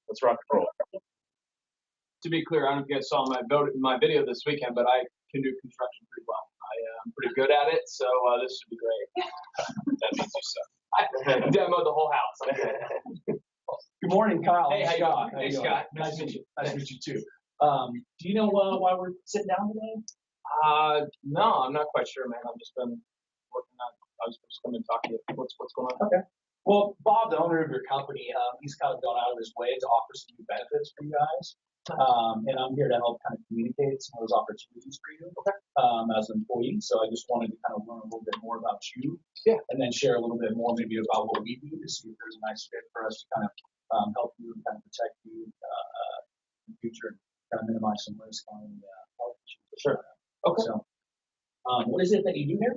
Let's rock and roll. To be clear, I don't know if you guys saw my video this weekend, but I can do construction pretty well. I'm pretty good at it, so this should be great. That means you suck. I demoed the whole house. Good morning, Kyle. Hey, Scott. Hey, Scott. Nice to meet you. Nice to meet you too. Do you know why we're sitting down today? No, I'm not quite sure, man. I've just been working on. I was just coming to talk to you. What's going on? Okay. Well, Bob, the owner of your company, he's kind of gone out of his way to offer some new benefits for you guys. And I'm here to help kind of communicate some of those opportunities for you as an employee. So I just wanted to kind of learn a little bit more about you, and then share a little bit more maybe about what we do to see if there's a nice fit for us to kind of help you and kind of protect you in the future, and kind of minimize some risk on the health issues. Sure. Okay. So, what is it that you do here?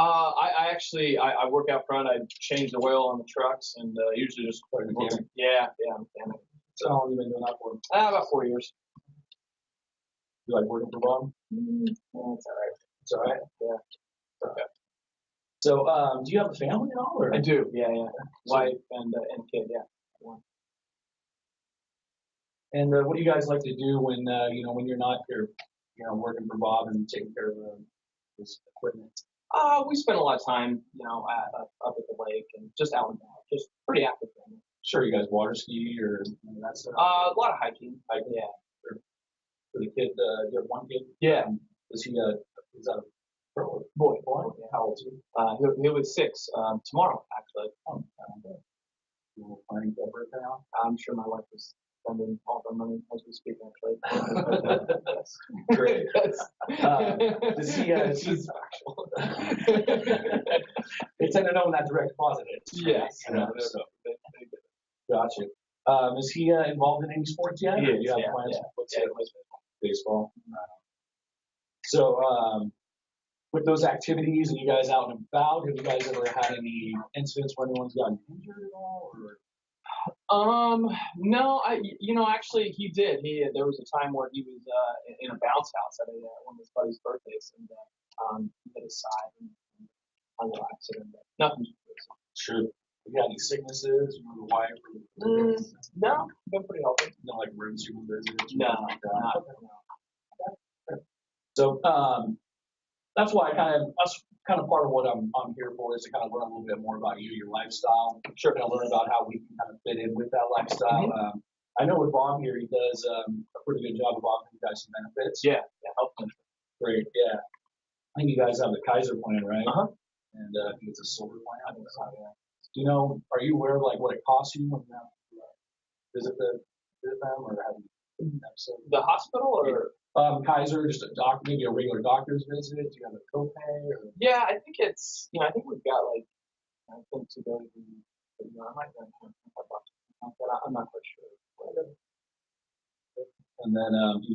I actually work out front. I change the oil on the trucks, and usually just yeah, mechanic. So how long have you been doing that for? About 4 years. You like working for Bob? Yeah, it's all right. It's all right. Yeah. Okay. So, do you have a family at all? Or? I do. Yeah. Wife and kid. Yeah. One. And what do you guys like to do when when you're not here, working for Bob and taking care of his equipment? We spend a lot of time, up at the lake and just out and about. Just pretty active family. Sure, you guys water ski or that stuff? A lot of hiking. Yeah. Sure. For the kid, you have one kid? Yeah. Is that a boy? Yeah. How old is he? He was 6 tomorrow, actually. Oh, okay. You're planning for birthday now? I'm sure my wife is spending all her money as we speak, actually. Yes. Great. Does he? She's actual. They tend to know when that direct deposit is. Yes. So. Gotcha. Is he involved in any sports yet? He is, do you have plans? What's baseball? So, with those activities and you guys out and about, have you guys ever had any incidents where anyone's gotten injured at all? Or? No. Actually, he did. There was a time where he was in a bounce house at one of his buddy's birthdays, and he hit his side and a little accident. Nothing. Sure. Have you had any sicknesses? You know, the wife? No, been pretty healthy. No, like emergency room visits? No, not. So that's why that's kind of part of what I'm here for, is to kind of learn a little bit more about you, your lifestyle. Sure, kind of learn about how we can kind of fit in with that lifestyle. Mm-hmm. I know with Bob here, he does a pretty good job of offering you guys some benefits. Yeah, helpful. Great, yeah. I think you guys have the Kaiser plan, right? And I think it's a silver plan. I think so, yeah. Do you know, are you aware of like what it costs you when you visit them, or have you? The hospital or? Kaiser, just maybe a regular doctor's visit. Do you have a copay? Or? Yeah, I think it's. I think we've got to go to the. I might have $25, but I'm not quite sure. And then,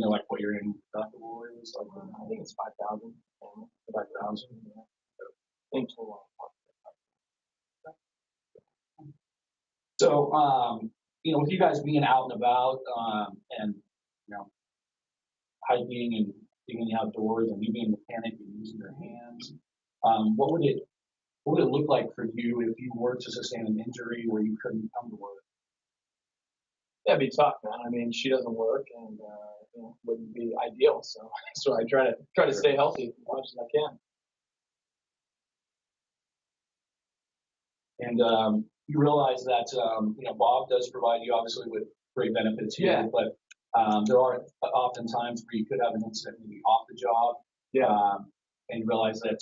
like what your annual deductible is? Like, I think it's 5,000. 5,000. Yeah. In total. So, with you guys being out and about, and hiking and being in the outdoors, and you being a mechanic and using your hands, what would it look like for you if you were to sustain an injury where you couldn't come to work? That'd be tough, man. I mean, she doesn't work, and wouldn't be ideal. So I try to stay healthy as much as I can. And you realize that Bob does provide you obviously with great benefits here, but there are often times where you could have an incident maybe off the job. And you realize that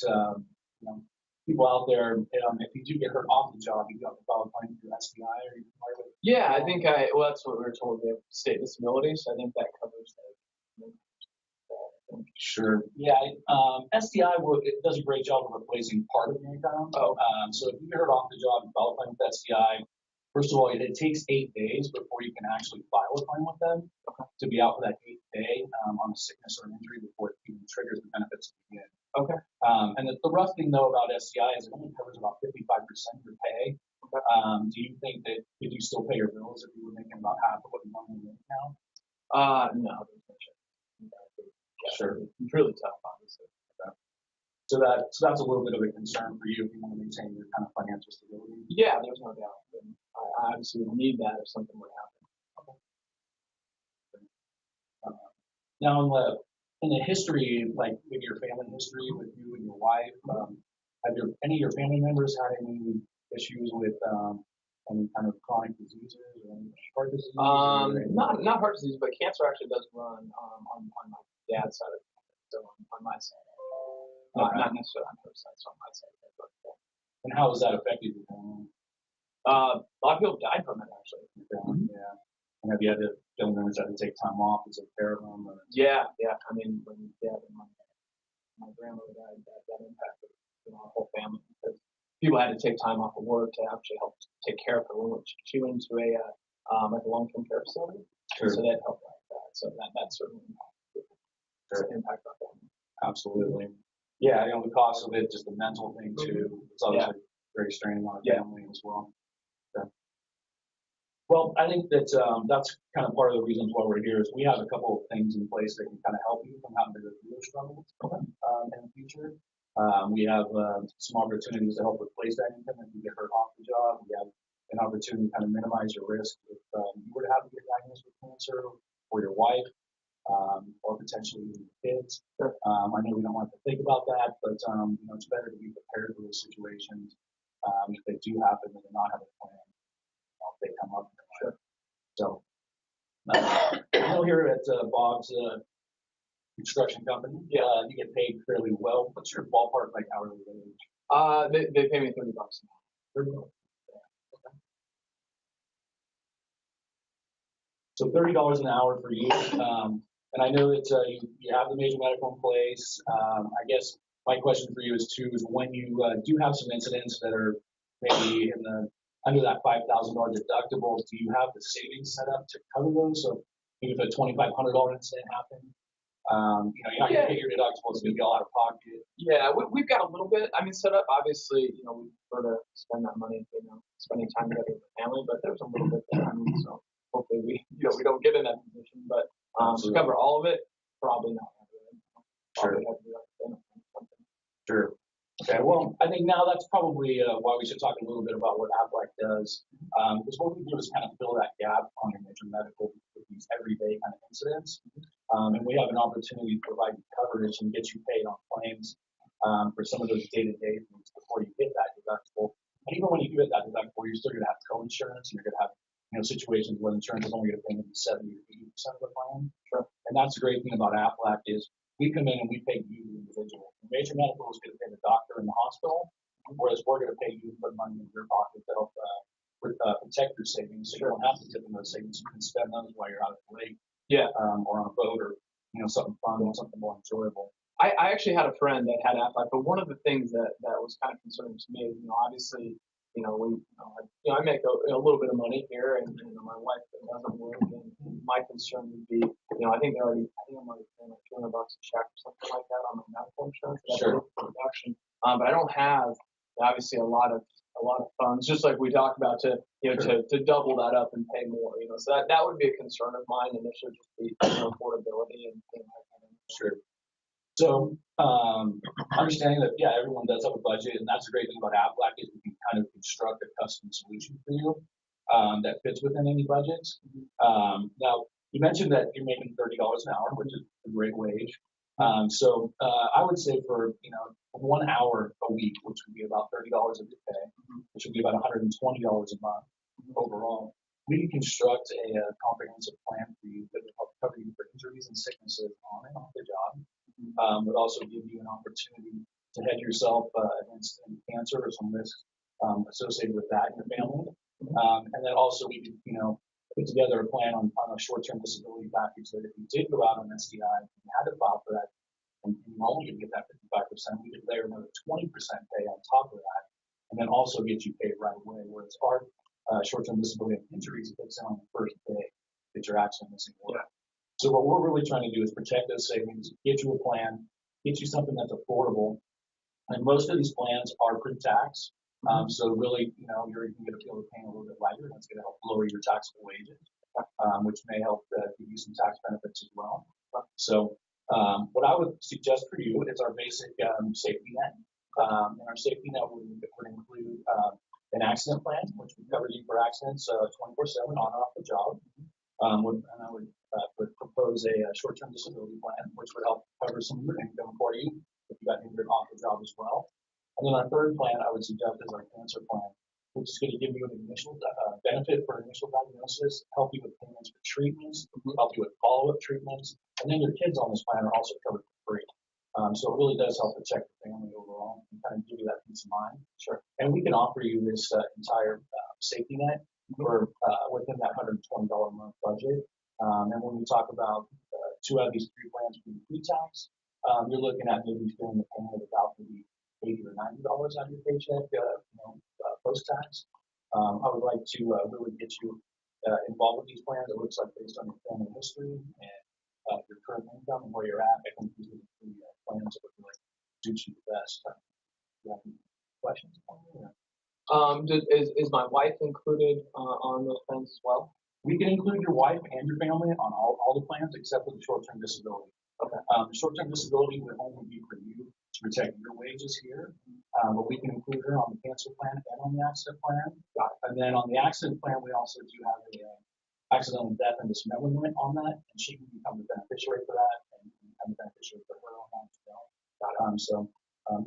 people out there, if you do get hurt off the job, you have to file a claim for STI or you can file it. Yeah, I think that's what we were told. We have state disability, so I think that covers that. Sure. Yeah. STI it does a great job of replacing part of your income. So if you get hurt off the job and file a claim with STI, first of all, it takes 8 days before you can actually file a claim with them to be out for that 8th day on a sickness or an injury before it even triggers the benefits to begin. Okay. And the rough thing though about STI is it only covers about 55% of your pay. Do you think that could you still pay your bills if you were making about half of what you normally make now? No. Sure. It's really tough, obviously. So that's a little bit of a concern for you if you want to maintain your kind of financial stability. Yeah, there's no doubt. I obviously would need that if something were to happen. Now, in the history, like maybe your family history with you and your wife, any of your family members had any issues with any kind of chronic diseases or any heart disease? Not heart disease, but cancer actually does run on my dad's side of it, so on my side. Not necessarily on her side, so on my side. But, and how has that affected your family? a lot of people died from it actually. Yeah. And have you had to family members had to take time off to take care of them? Or? Yeah. I mean, when dad and my grandmother died, that impacted our whole family because people had to take time off of work to actually help take care of her. She went into a like a long-term care facility, so that helped like that. So that certainly impacted our family. Absolutely. Yeah, the cost of it, just the mental thing too. It's obviously very straining on a family as well. Okay. Well, I think that's kind of part of the reasons why we're here is we have a couple of things in place that can kind of help you from having to go through those struggles in the future. We have some opportunities to help replace that income if you get hurt off the job. We have an opportunity to kind of minimize your risk if you were to have to get diagnosed with cancer or your wife or potentially even your kids. I know we don't like to think about that, but it's better to be prepared for those situations if they do happen and not have a plan. If they come up. Sure. So, here at Bob's construction company, you get paid fairly well. What's your ballpark like hourly wage? They pay me $30 an hour. $30. Okay. So $30 an hour for you. And I know that you have the major medical in place. I guess my question for you is when you do have some incidents that are maybe under that $5,000 deductible, do you have the savings set up to cover those? So maybe if a $2,500 incident happened, you're not going to pay your deductible, it's going to be all out of pocket. Yeah, we've got a little bit, set up. Obviously, we prefer to spend that money, spending time together with the family, but there's a little bit there. So hopefully we don't get in that position, but to cover all of it, probably not. Sure. Sure. Okay, well, I think now that's probably why we should talk a little bit about what Aflac does. Because what we do is kind of fill that gap on your major medical with these everyday kind of incidents. And we have an opportunity to provide you coverage and get you paid on claims for some of those day-to-day things before you hit that deductible. And even when you do hit that deductible, you're still going to have co-insurance, and you're going to have situations where insurance is only going to pay maybe 70 to 80% of the plan. Sure. And that's the great thing about Aflac is we come in and we pay you, the individual. The major medical is going to pay the doctor in the hospital, whereas we're going to pay you to put money in your pocket to help protect your savings, so you don't have to tip in those savings. You can spend those while you're out at the lake, or on a boat, or something fun or something more enjoyable. I actually had a friend that had Aflac, but one of the things that was kind of concerning to me is, obviously, I make a little bit of money here, and my wife doesn't work, and my concern would be, I think I'm already paying like $200 a check or something like that on my medical insurance. Sure. For reduction, but I don't have obviously a lot of funds, just like we talked about, to double that up and pay more. So that would be a concern of mine initially, just the affordability and things like that. Sure. So, understanding that, everyone does have a budget, and that's the great thing about Aflac is we can kind of construct a custom solution for you that fits within any budgets. Now, you mentioned that you're making $30 an hour, which is a great wage. So I would say for 1 hour a week, which would be about $30 of your pay, which would be about $120 a month overall, we can construct a comprehensive plan for you that would help cover you for injuries and sicknesses on and off the job. Would also give you an opportunity to hedge yourself against any cancer or some risk associated with that in your family. And then also we could, put together a plan on a short-term disability package that if you did go out on SDI and you had to file for that, and you only could get that 55%, we could layer another 20% pay on top of that, and then also get you paid right away. Whereas our short-term disability and injuries kicks in on the first day that you're actually missing work. So what we're really trying to do is protect those savings, get you a plan, get you something that's affordable. And most of these plans are pre-tax. So really, you're going to feel the pain a little bit lighter, and that's going to help lower your taxable wages, which may help give you some tax benefits as well. So what I would suggest for you is our basic safety net. And our safety net would include an accident plan, which would cover you for accidents 24/7 on and off the job. And I would propose a short-term disability plan, which would help cover some of your income for you if you got injured off the job as well. And then our third plan I would suggest is our cancer plan, which is going to give you an initial benefit for initial diagnosis, help you with payments for treatments, help you with follow-up treatments, and then your kids on this plan are also covered for free. So it really does help protect the family overall and kind of give you that peace of mind. Sure. And we can offer you this entire safety net for within that $120 a month budget. And when we talk about two out of these three plans being pre-tax, you're looking at maybe feeling the payment of about maybe $80 or $90 out of your paycheck, post-tax. I would like to really get you involved with these plans. It looks like based on your family history and your current income and where you're at, I think these are the three plans that would really suit you the best. Do you have any questions for me? Is my wife included on those plans as well? We can include your wife and your family on all the plans except for the short-term disability. Okay. The short-term disability would only be for you to protect your wages here, but we can include her on the cancer plan and on the accident plan. And then on the accident plan, we also do have a accidental death and dismemberment limit on that, and she can become the beneficiary for that and become the beneficiary for her own as well.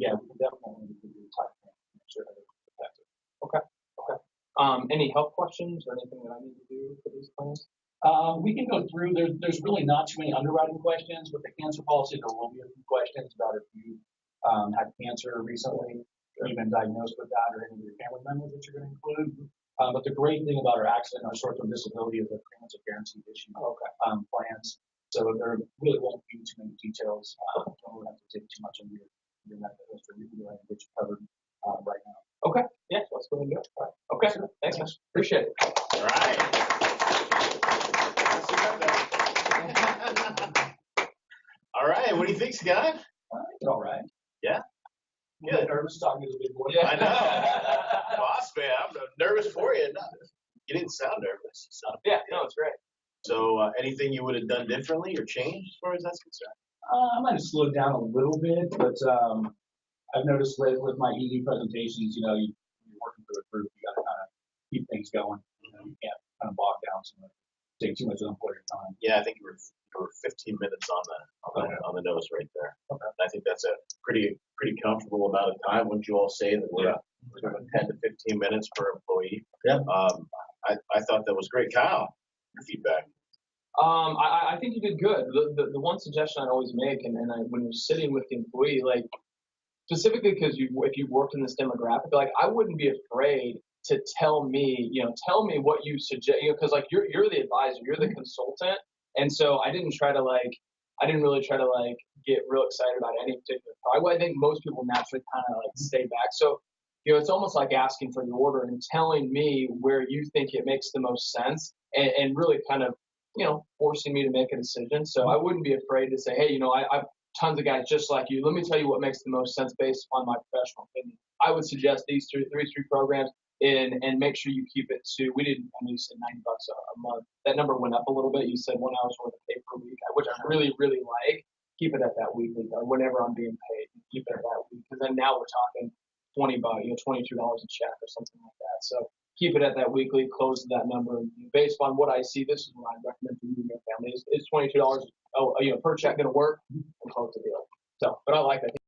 Yeah, we can definitely include your type plan to make sure that it's protected. Okay. Any health questions or anything that I need to do for these plans? We can go through. There's really not too many underwriting questions. With the cancer policy, there will be a few questions about if you had cancer recently, or you've been diagnosed with that, or any of your family members that you're going to include. But the great thing about our accident and our short-term disability is that premiums are guaranteed issue plans. So there really won't be too many details. Don't have to take too much of your medical history. We can go ahead and get you covered right now. Okay. Yeah, let's go ahead and do it. All right. Okay. Thanks, man. Appreciate it. All right. All right. What do you think, Scott? All right. Yeah. I'm a bit nervous talking to the big boy. Yeah. I know. Boss man, I'm nervous for you. No, you didn't sound nervous. Yeah, no, it's great. So anything you would have done differently or changed as far as that's concerned? I might have slowed down a little bit, but I've noticed with my EE presentations, you're working through a group, you got to kind of keep things going. You can't kind of bog down so much, take too much of your time. Yeah, I think you were 15 minutes on the nose right there. Okay. I think that's a pretty comfortable amount of time. Wouldn't you all say that we're doing 10 to 15 minutes per employee? Yeah. I thought that was great. Kyle, your feedback. I think you did good. The one suggestion I'd always make, when you're sitting with the employee, like specifically because if you worked in this demographic, like I wouldn't be afraid to tell me what you suggest, because like you're the advisor, you're the consultant, and so I didn't really try to get real excited about any particular product. I think most people naturally kind of stay back. So it's almost like asking for the order and telling me where you think it makes the most sense, and really kind of forcing me to make a decision. So I wouldn't be afraid to say, hey, I've tons of guys just like you. Let me tell you what makes the most sense based on my professional opinion. I would suggest these three programs and make sure you keep it to, you said $90 a month. That number went up a little bit. You said 1 hour's worth of pay per week, which I really, really like. Keep it at that weekly or whenever I'm being paid. Keep it at that week. Because then now we're talking $22 a check or something like that. So keep it at that weekly, close to that number. Based on what I see, this is what I recommend for you and your family. Is $22 per check going to work? And close the deal. So, but I like that.